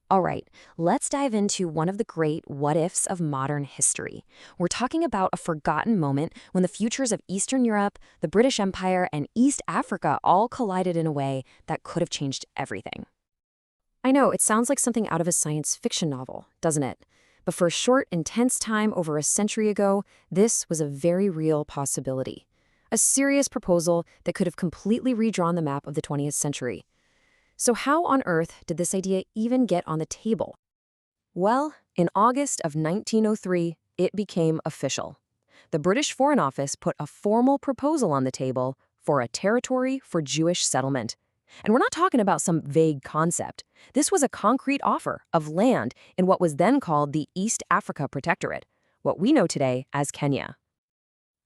All right, let's dive into one of the great what-ifs of modern history. We're talking about a forgotten moment when the futures of Eastern Europe, the British Empire, and East Africa all collided in a way that could have changed everything. I know, it sounds like something out of a science fiction novel, doesn't it? But for a short, intense time over a century ago, this was a very real possibility. A serious proposal that could have completely redrawn the map of the 20th century. So how on earth did this idea even get on the table? Well, in August of 1903, it became official. The British Foreign Office put a formal proposal on the table for a territory for Jewish settlement. And we're not talking about some vague concept. This was a concrete offer of land in what was then called the East Africa Protectorate, what we know today as Kenya.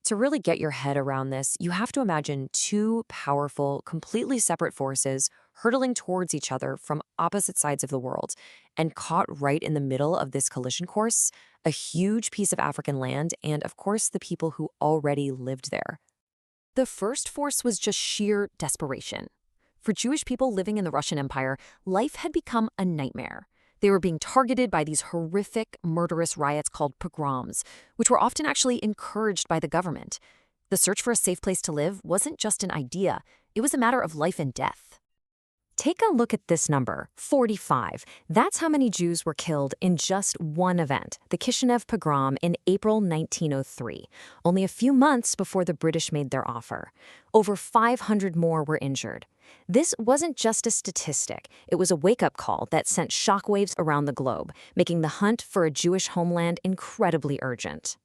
To really get your head around this, you have to imagine two powerful, completely separate forces hurtling towards each other from opposite sides of the world. And caught right in the middle of this collision course, a huge piece of African land and, of course, the people who already lived there. The first force was just sheer desperation. For Jewish people living in the Russian Empire, life had become a nightmare. They were being targeted by these horrific, murderous riots called pogroms, which were often actually encouraged by the government. The search for a safe place to live wasn't just an idea, it was a matter of life and death. Take a look at this number, 45. That's how many Jews were killed in just one event, the Kishinev Pogrom in April 1903, only a few months before the British made their offer. Over 500 more were injured. This wasn't just a statistic, it was a wake-up call that sent shockwaves around the globe, making the hunt for a Jewish homeland incredibly urgent.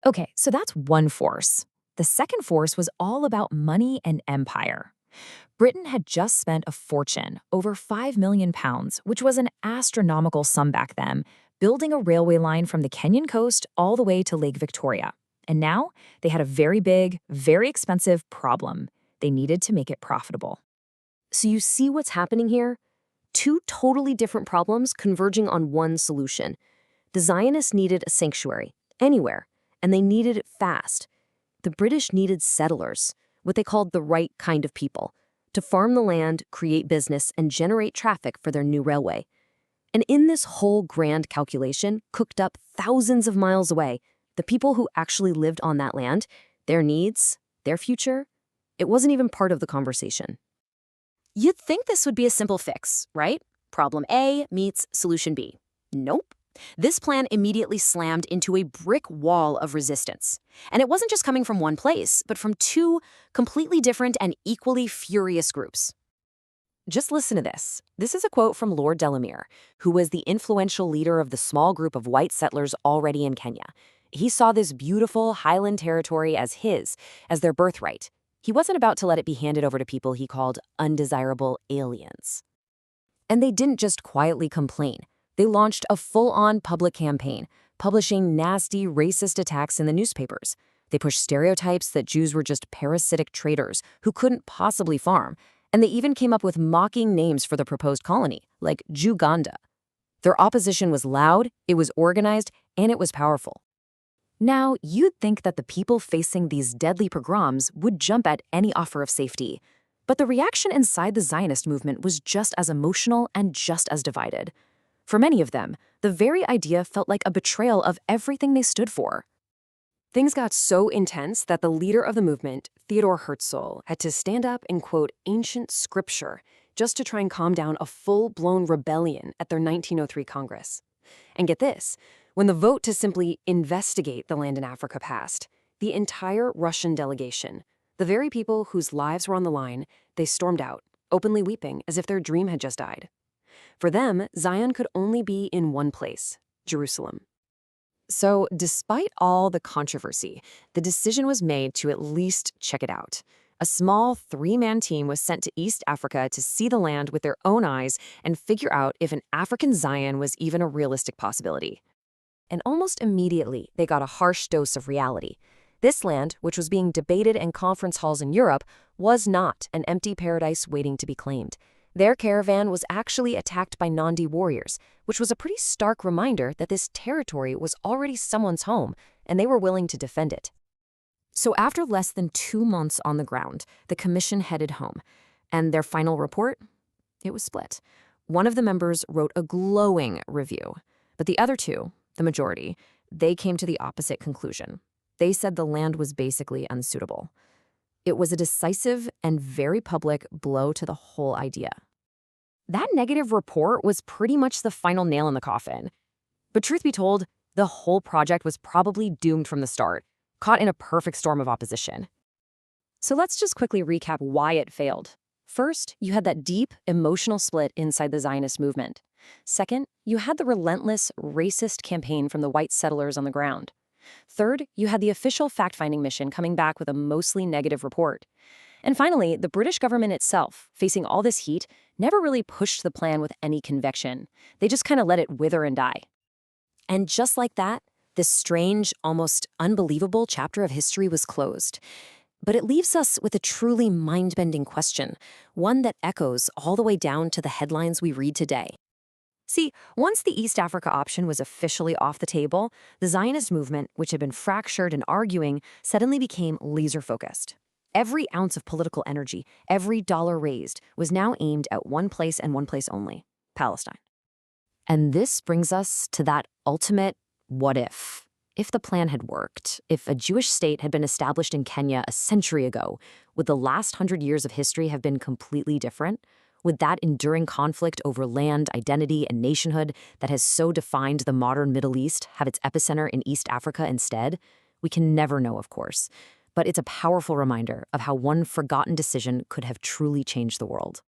Okay, so that's one force. The second force was all about money and empire. Britain had just spent a fortune, over £5 million, which was an astronomical sum back then, building a railway line from the Kenyan coast all the way to Lake Victoria. And now they had a very big, very expensive problem. They needed to make it profitable. So you see what's happening here? Two totally different problems converging on one solution. The Zionists needed a sanctuary, anywhere, and they needed it fast. The British needed settlers, what they called the right kind of people, to farm the land, create business, and generate traffic for their new railway. And in this whole grand calculation, cooked up thousands of miles away, the people who actually lived on that land, their needs, their future, it wasn't even part of the conversation. You'd think this would be a simple fix, right? Problem A meets solution B. Nope. This plan immediately slammed into a brick wall of resistance. And it wasn't just coming from one place, but from two completely different and equally furious groups. Just listen to this. This is a quote from Lord Delamere, who was the influential leader of the small group of white settlers already in Kenya. He saw this beautiful highland territory as his, as their birthright. He wasn't about to let it be handed over to people he called undesirable aliens. And they didn't just quietly complain. They launched a full-on public campaign, publishing nasty, racist attacks in the newspapers. They pushed stereotypes that Jews were just parasitic traders who couldn't possibly farm, and they even came up with mocking names for the proposed colony, like Uganda. Their opposition was loud, it was organized, and it was powerful. Now, you'd think that the people facing these deadly pogroms would jump at any offer of safety. But the reaction inside the Zionist movement was just as emotional and just as divided. For many of them, the very idea felt like a betrayal of everything they stood for. Things got so intense that the leader of the movement, Theodor Herzl, had to stand up and quote ancient scripture just to try and calm down a full-blown rebellion at their 1903 Congress. And get this, when the vote to simply investigate the land in Africa passed, the entire Russian delegation, the very people whose lives were on the line, they stormed out, openly weeping as if their dream had just died. For them, Zion could only be in one place, Jerusalem. So, despite all the controversy, the decision was made to at least check it out. A small three-man team was sent to East Africa to see the land with their own eyes and figure out if an African Zion was even a realistic possibility. And almost immediately, they got a harsh dose of reality. This land, which was being debated in conference halls in Europe, was not an empty paradise waiting to be claimed. Their caravan was actually attacked by Nandi warriors, which was a pretty stark reminder that this territory was already someone's home, and they were willing to defend it. So after less than 2 months on the ground, the commission headed home. And their final report? It was split. One of the members wrote a glowing review, but the other two, the majority, they came to the opposite conclusion. They said the land was basically unsuitable. It was a decisive and very public blow to the whole idea. That negative report was pretty much the final nail in the coffin. But truth be told, the whole project was probably doomed from the start, caught in a perfect storm of opposition. So let's just quickly recap why it failed. First, you had that deep, emotional split inside the Zionist movement. Second, you had the relentless, racist campaign from the white settlers on the ground. Third, you had the official fact-finding mission coming back with a mostly negative report. And finally, the British government itself, facing all this heat, never really pushed the plan with any conviction. They just kind of let it wither and die. And just like that, this strange, almost unbelievable chapter of history was closed. But it leaves us with a truly mind-bending question, one that echoes all the way down to the headlines we read today. See, once the East Africa option was officially off the table, the Zionist movement, which had been fractured and arguing, suddenly became laser-focused. Every ounce of political energy, every dollar raised, was now aimed at one place and one place only: Palestine. And this brings us to that ultimate what if. If the plan had worked, if a Jewish state had been established in Kenya a century ago, would the last 100 years of history have been completely different? Would that enduring conflict over land, identity, and nationhood that has so defined the modern Middle East have its epicenter in East Africa instead? We can never know, of course, but it's a powerful reminder of how one forgotten decision could have truly changed the world.